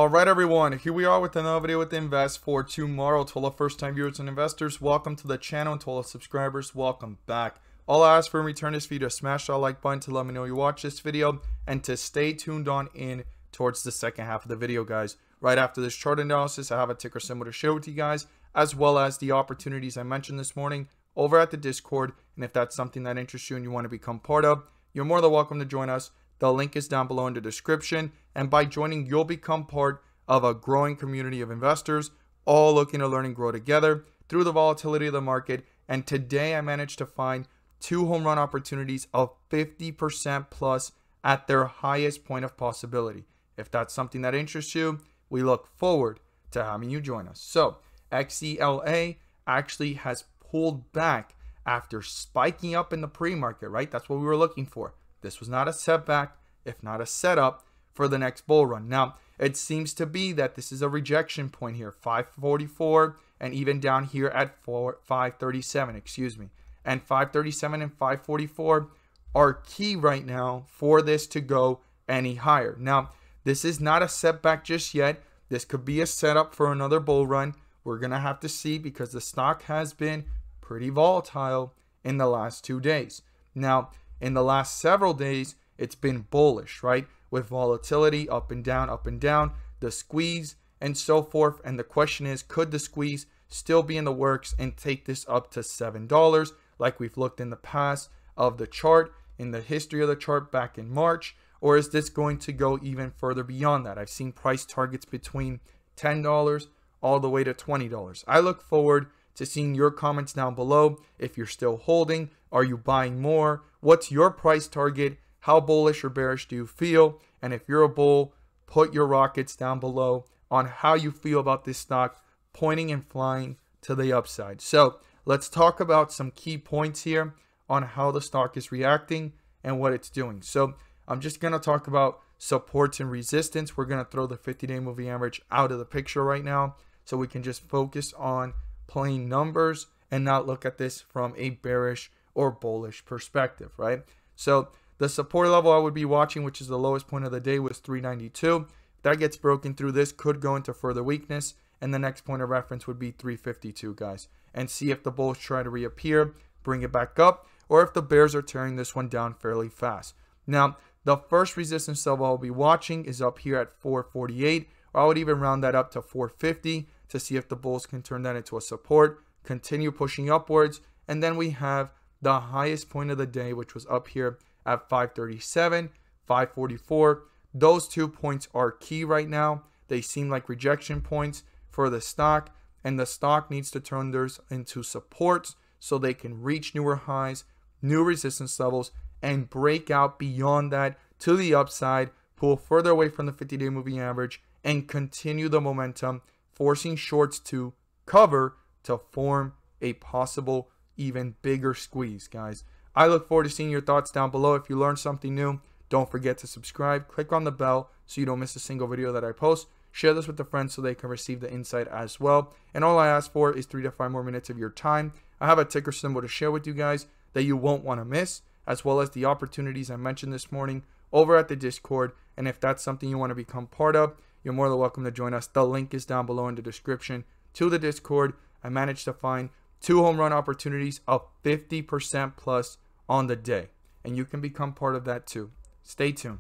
All right, everyone, here we are with another video with Invest for tomorrow. To all the first-time viewers and investors, welcome to the channel. And to all the subscribers, welcome back. All I ask for in return is for you to smash that like button to let me know you watch this video and to stay tuned on in towards the second half of the video, guys. Right after this chart analysis, I have a ticker symbol to share with you guys, as well as the opportunities I mentioned this morning over at the Discord. And if that's something that interests you and you want to become part of, you're more than welcome to join us. The link is down below in the description, and by joining, you'll become part of a growing community of investors, all looking to learn and grow together through the volatility of the market. And today I managed to find 2 home run opportunities of 50% plus at their highest point of possibility. If that's something that interests you, we look forward to having you join us. So XELA actually has pulled back after spiking up in the pre-market, right? That's what we were looking for. This was not a setback, if not a setup for the next bull run. Now, it seems to be that this is a rejection point here, 544, and even down here at 537, excuse me. And 537 and 544 are key right now for this to go any higher. Now, this is not a setback just yet. This could be a setup for another bull run. We're going to have to see, because the stock has been pretty volatile in the last 2 days. Now, in the last several days, it's been bullish, right? With volatility up and down, the squeeze and so forth. And the question is, could the squeeze still be in the works and take this up to $7 like we've looked in the past of the chart, in the history of the chart back in March? Or is this going to go even further beyond that? I've seen price targets between $10 all the way to $20. I look forward to seeing your comments down below. If you're still holding, are you buying more? What's your price target? How bullish or bearish do you feel? And if you're a bull, put your rockets down below on how you feel about this stock pointing and flying to the upside. So let's talk about some key points here on how the stock is reacting and what it's doing. So I'm just going to talk about supports and resistance. We're going to throw the 50-day moving average out of the picture right now, so we can just focus on plain numbers and not look at this from a bearish or bullish perspective, right? So the support level I would be watching, which is the lowest point of the day, was 392. If that gets broken through, this could go into further weakness, and the next point of reference would be 352, guys. And see if the bulls try to reappear, bring it back up, or if the bears are tearing this one down fairly fast. Now, the first resistance level I'll be watching is up here at 448, or I would even round that up to 450 to see if the bulls can turn that into a support, continue pushing upwards. And then we have the highest point of the day, which was up here at 537, 544. Those 2 points are key right now. They seem like rejection points for the stock, and the stock needs to turn theirs into supports so they can reach newer highs, new resistance levels, and break out beyond that to the upside, pull further away from the 50-day moving average, and continue the momentum, forcing shorts to cover to form a possible even bigger squeeze, guys. I look forward to seeing your thoughts down below. If you learned something new, don't forget to subscribe. Click on the bell so you don't miss a single video that I post. Share this with a friend so they can receive the insight as well. And all I ask for is 3 to 5 more minutes of your time. I have a ticker symbol to share with you guys that you won't want to miss, as well as the opportunities I mentioned this morning over at the Discord. And if that's something you want to become part of, you're more than welcome to join us. The link is down below in the description to the Discord. I managed to find 2 home run opportunities of 50% plus on the day, and you can become part of that too. Stay tuned.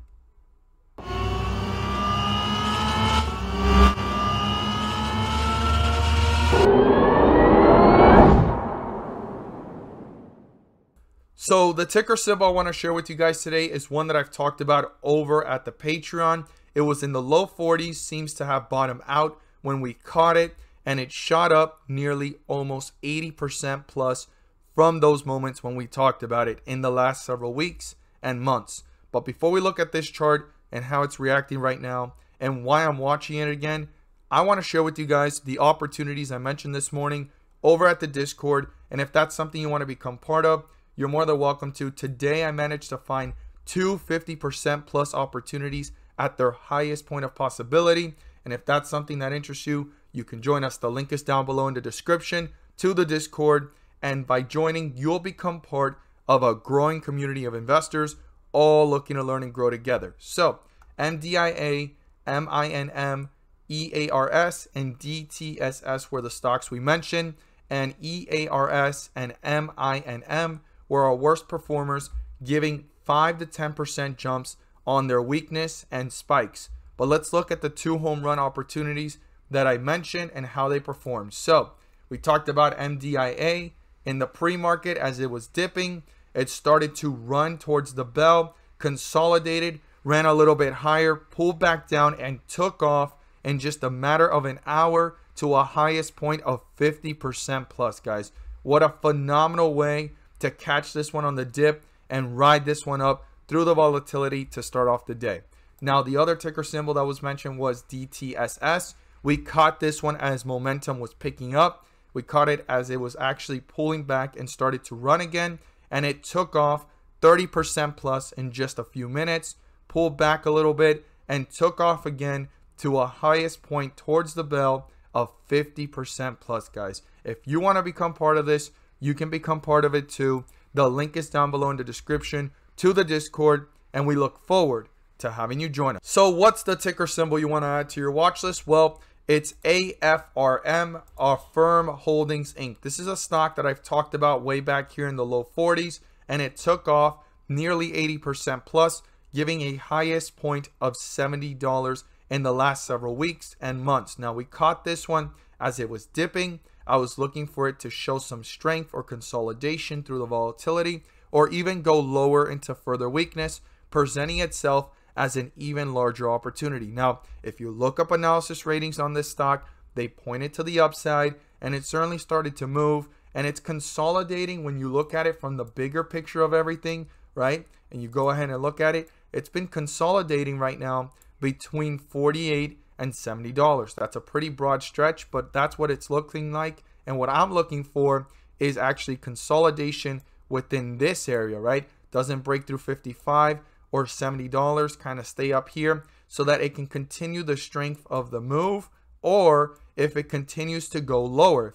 So the ticker symbol I want to share with you guys today is one that I've talked about over at the Patreon. It was in the low 40s, seems to have bottomed out when we caught it, and it shot up nearly almost 80% plus from those moments when we talked about it in the last several weeks and months. But before we look at this chart and how it's reacting right now and why I'm watching it again, I want to share with you guys the opportunities I mentioned this morning over at the Discord. And if that's something you want to become part of, you're more than welcome to. Today I managed to find 2 50% plus opportunities at their highest point of possibility. And if that's something that interests you, you can join us. The link is down below in the description to the Discord. And by joining, you'll become part of a growing community of investors, all looking to learn and grow together. So MDIA, MINM, EARS and DTSS were the stocks we mentioned, and EARS and MINM were our worst performers, giving 5 to 10% jumps on their weakness and spikes. But let's look at the 2 home run opportunities that I mentioned and how they performed. So we talked about MDIA in the pre-market. As it was dipping, it started to run towards the bell, consolidated, ran a little bit higher, pulled back down, and took off in just a matter of an hour to a highest point of 50% plus, guys. What a phenomenal way to catch this one on the dip and ride this one up through the volatility to start off the day. Now, the other ticker symbol that was mentioned was DTSS. We caught this one as momentum was picking up. We caught it as it was actually pulling back and started to run again, and it took off 30% plus in just a few minutes, pulled back a little bit, and took off again to a highest point towards the bell of 50% plus, guys. If you want to become part of this, you can become part of it too. The link is down below in the description to the Discord, and we look forward to having you join us. So what's the ticker symbol you want to add to your watch list? Well, it's AFRM, Affirm Holdings Inc. This is a stock that I've talked about way back here in the low 40s, and it took off nearly 80% plus, giving a highest point of $70 in the last several weeks and months. Now, we caught this one as it was dipping. I was looking for it to show some strength or consolidation through the volatility, or even go lower into further weakness, presenting itself as an even larger opportunity. Now, if you look up analysis ratings on this stock, they pointed to the upside, and it certainly started to move, and it's consolidating when you look at it from the bigger picture of everything, right? And you go ahead and look at it, it's been consolidating right now between $48 and $70. That's a pretty broad stretch, but that's what it's looking like. And what I'm looking for is actually consolidation within this area, right? Doesn't break through 55 or $70, kind of stay up here so that it can continue the strength of the move. Or if it continues to go lower,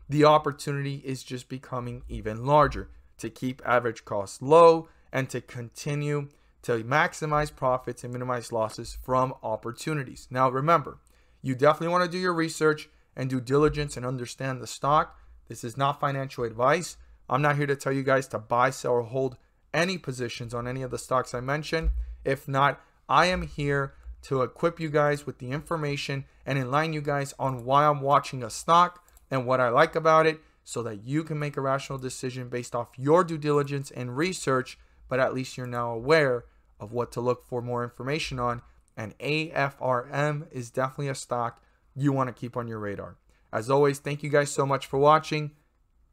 the opportunity is just becoming even larger to keep average costs low and to continue to maximize profits and minimize losses from opportunities. Now, remember, you definitely want to do your research and due diligence and understand the stock. This is not financial advice. I'm not here to tell you guys to buy, sell, or hold any positions on any of the stocks I mentioned. If not, I am here to equip you guys with the information and enlighten you guys on why I'm watching a stock and what I like about it, so that you can make a rational decision based off your due diligence and research, but at least you're now aware of what to look for more information on. And AFRM is definitely a stock you want to keep on your radar. As always, thank you guys so much for watching,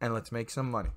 and let's make some money.